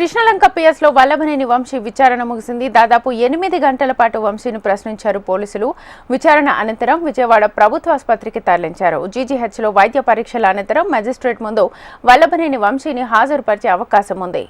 Krishnalanka PS లో వల్లభనేని వంశీ విచారణ ముగిసింది. దాదాపు 8 గంటల పాటు వంశీని ప్రశ్నించారు పోలీసులు. విచారణ అనంతరం విజయవాడ ప్రభుత్వ ఆసుపత్రికి తరలించారు. జీజీహెచ్ లో వైద్య పరీక్షల అనంతరం మెజిస్ట్రేట్ ముందు వల్లభనేని వంశీని హాజరుపరిచే అవకాశం ఉంది.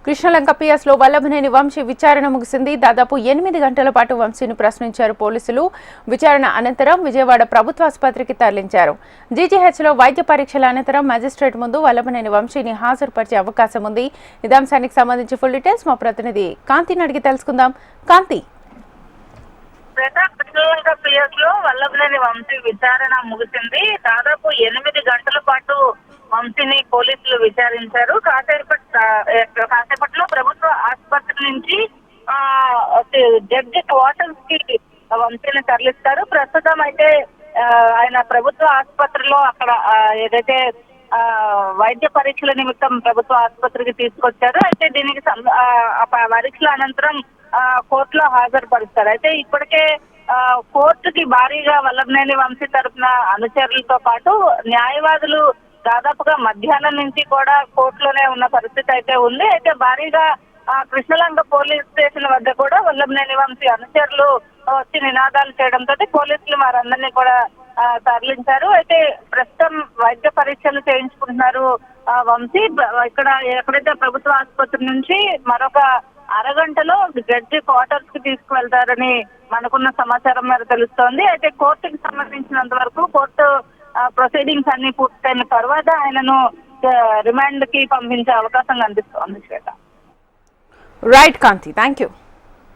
కృష్ణలంక పిఎస్ లో వల్లభనేని వంశీ విచారణ ముగిసింది. దాదాపు 8 గంటల పాటు వంశీని ప్రశ్నించారు పోలీసులు. విచారణ అనంతరం విజయవాడ ప్రభుత్వ ఆసుపత్రికి తరలించారు. జీజీహెచ్ లో వైద్య పరీక్షల అనంతరం మెజిస్ట్రేట్ ముందు వల్లభనేని వంశీని హాజరుపరిచే అవకాశం ఉంది. ఇదే అంశానికి సంబంధించి ఫుల్ డీటెయిల్స్ మా ప్రతినిధి కాంతిని అడిగి తెలుసుకుందాం. కాంతి, కృష్ణలంక పిఎస్ లో వల్లభనేని వంశీ విచారణ ముగిసింది. దాదాపు 8 గంటల పాటు వంశీని పోలీసులు విచారించారు. కాసేపట్లో ప్రభుత్వ ఆసుపత్రి నుంచి జడ్జి క్వార్టర్స్ కి వంశీని తరలిస్తారు. ప్రస్తుతం అయితే ఆయన ప్రభుత్వ ఆసుపత్రిలో అక్కడ ఏదైతే వైద్య పరీక్షల నిమిత్తం ప్రభుత్వ ఆసుపత్రికి తీసుకొచ్చారు. అయితే దీనికి పరీక్షల అనంతరం కోర్టులో హాజరుపరుస్తారు. అయితే ఇప్పటికే కోర్టుకి భారీగా వల్లభనేని వంశీ తరఫున అనుచరులతో పాటు న్యాయవాదులు దాదాపుగా మధ్యాహ్నం నుంచి కూడా కోర్టులోనే ఉన్న పరిస్థితి అయితే ఉంది. అయితే భారీగా కృష్ణలంక పోలీస్ స్టేషన్ వద్ద కూడా వల్లభనేని వంశీ అనుచరులు వచ్చి నినాదాలు చేయడంతో పోలీసులు వారందరినీ కూడా తరలించారు. అయితే ప్రస్తుతం వైద్య పరీక్షలు చేయించుకుంటున్నారు వంశీ. ఇక్కడ ఎక్కడైతే ప్రభుత్వ ఆసుపత్రి నుంచి మరొక అరగంటలో జడ్జి క్వార్టర్స్ కి తీసుకువెళ్తారని మనకున్న సమాచారం మేర తెలుస్తోంది. అయితే కోర్టుకి సంబంధించినంత వరకు కోర్టు ప్రొసీడింగ్స్ అన్ని పూర్తయిన తర్వాత ఆయనను రిమాండ్ కి పంపించే అవకాశం కనిపిస్తోంది. Right Kanti, thank you.